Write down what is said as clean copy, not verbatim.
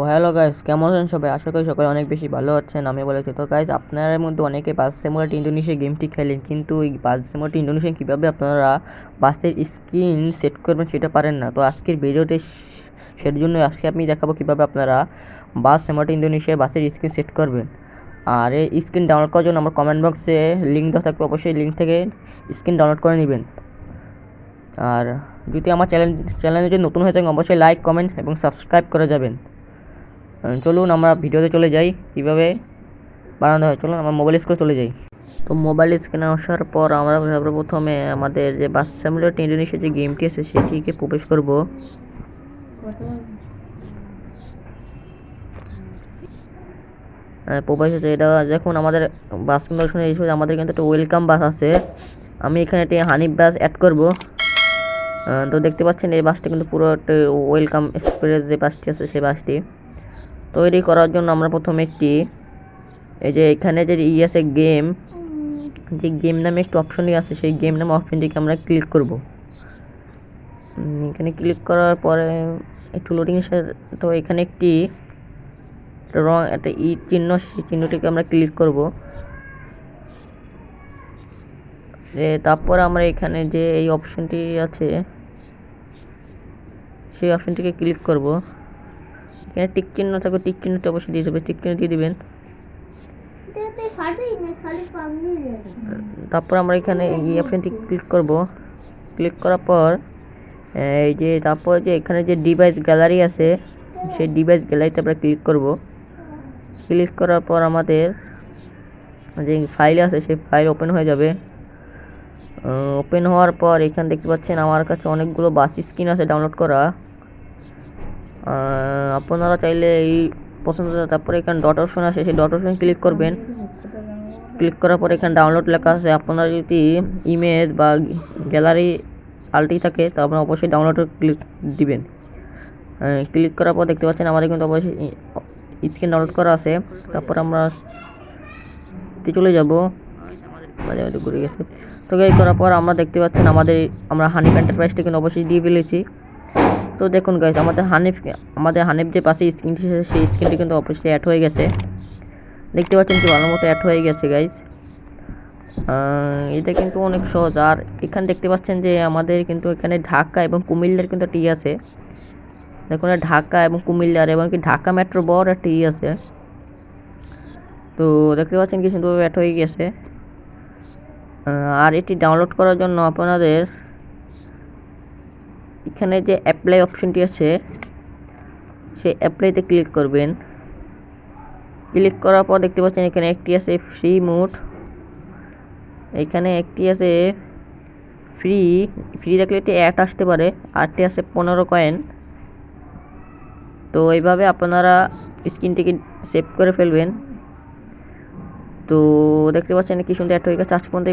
Hello guys, কেমন আছেন সবাই? আশা করি সবাই অনেক বেশি ভালো আছেন। আমি বলেছি তো গাইস, আপনাদের মধ্যে অনেকে বাস সিমুলেটর ইন্দোনেশিয়া গেমটি খেলেন, কিন্তু এই বাস সিমুলেটর ইন্দোনেশিয়া কীভাবে আপনারা বাসের স্ক্রিন সেট করবেন সেটা পারেন না। তো আজকের ভিডিওতে সেটার জন্য আজকে আমি দেখাবো কীভাবে আপনারা বাস সিমুলেটর ইন্দোনেশিয়া বাসের স্ক্রিন সেট করবেন। আর এই স্ক্রিন ডাউনলোড করার জন্য আমার কমেন্ট বক্সে লিঙ্ক দেওয়া থাকবে, অবশ্যই লিঙ্ক থেকে স্ক্রিন ডাউনলোড করে নেবেন। আর যদি আমার চ্যানেলে যদি নতুন হয়ে থাকেন অবশ্যই লাইক, কমেন্ট এবং সাবস্ক্রাইব করে যাবেন। চলুন আমরা ভিডিওতে চলে যাই কীভাবে বানানো হয়। চলুন আমরা মোবাইল স্ক্রিনে চলে যাই। তো মোবাইল স্ক্রিনে আসার পর আমরা প্রথমে আমাদের যে বাস সিমুলেটর ইন্দোনেশিয়া যে গেমটি আছে সেটিকে প্রবেশ করব। প্রবেশ হচ্ছে এটা দেখুন, আমাদের বাস সিমুলেশনে এই আমাদের কিন্তু একটা ওয়েলকাম বাস আছে। আমি এখানে একটি হানিফ বাস অ্যাড করব। তো দেখতে পাচ্ছেন এই বাসটি কিন্তু পুরো একটা ওয়েলকাম এক্সপ্রেস যে বাসটি আছে সেই বাসটি তৈরি করার জন্য আমরা প্রথমে একটি এই যে এখানে যে আছে গেম, যে গেম নামে একটি অপশনই আছে, সেই গেম নামে অপশনটিকে আমরা ক্লিক করব। এখানে ক্লিক করার পরে একটু লোডিং এসে, তো এখানে একটি রং একটা চিহ্ন, সেই চিহ্নটিকে আমরা ক্লিক করব। তারপর আমরা এখানে যে এই অপশনটি আছে সেই অপশনটিকে ক্লিক করব। এখানে টিক চিহ্ন থাকবে, টিক চিহ্নটি অবশ্যই দিয়ে দেবে, টিক চিহ্ন দিয়ে দিবেন। তারপর আমরা এখানে এই অপশনটি ক্লিক করব। ক্লিক করার পর এই যে তারপর যে এখানে যে ডিভাইস গ্যালারি আছে সেই ডিভাইস গ্যালারিতে আমরা ক্লিক করব। ক্লিক করার পর আমাদের যে ফাইল আছে সেই ফাইল ওপেন হয়ে যাবে। ওপেন হওয়ার পর এখানে দেখতে পাচ্ছেন আমার কাছে অনেকগুলো বাস স্ক্রিন আছে ডাউনলোড করা। আপনারা চাইলে এই পছন্দ, তারপরে এখানে ডট অপশন আছে, সেই ডট অপশন ক্লিক করবেন। ক্লিক করার পর এখানে ডাউনলোড লেখা আছে। আপনারা যদি ইমেজ বা গ্যালারি আলটি থাকে তো আপনারা অবশ্যই ডাউনলোডে ক্লিক দিবেন। ক্লিক করার পর দেখতে পাচ্ছেন আমাদের কিন্তু অবশ্যই স্ক্রিন ডাউনলোড করা আছে। তারপর আমরা চলে যাব, ঘুরে গেছে। তো এই করার পর আমরা দেখতে পাচ্ছেন আমরা হানিফ এন্টারপ্রাইজটা কিন্তু অবশ্যই দিয়ে ফেলেছি। তো দেখুন গাইজ, আমাদের হানিফ যে পাশে স্ক্রিনটি আছে সেই স্ক্রিনটি কিন্তু অবশ্যই অ্যাড হয়ে গেছে। দেখতে পাচ্ছেন কি ভালো মতো অ্যাড হয়ে গেছে গাইজ। এটা কিন্তু অনেক সহজ। আর এখানে দেখতে পাচ্ছেন যে আমাদের কিন্তু এখানে ঢাকা এবং কুমিল্লার কিন্তু একটি আছে। দেখুন ঢাকা এবং কুমিল্লার এবং কি ঢাকা মেট্রো বড় একটা আছে। তো দেখতে পাচ্ছেন কি সুন্দরভাবে অ্যাড হয়ে গেছে। আর এটি ডাউনলোড করার জন্য আপনাদের এখানে যে অ্যাপ্লাই অপশনটি আছে সেই অ্যাপ্লাইতে ক্লিক করবেন। ক্লিক করার পর দেখতে পাচ্ছেন এখানে একটি আছে ফ্রি মোড, এখানে একটি আছে ফ্রি দেখলে একটি অ্যাড আসতে পারে, আরটি আছে 15 কয়েন। তো এইভাবে আপনারা স্ক্রিনটিকে সেভ করে ফেলবেন। তো দেখতে পাচ্ছেন কি সুন্দর অ্যাড হয়ে গেছে। আজ পর্যন্ত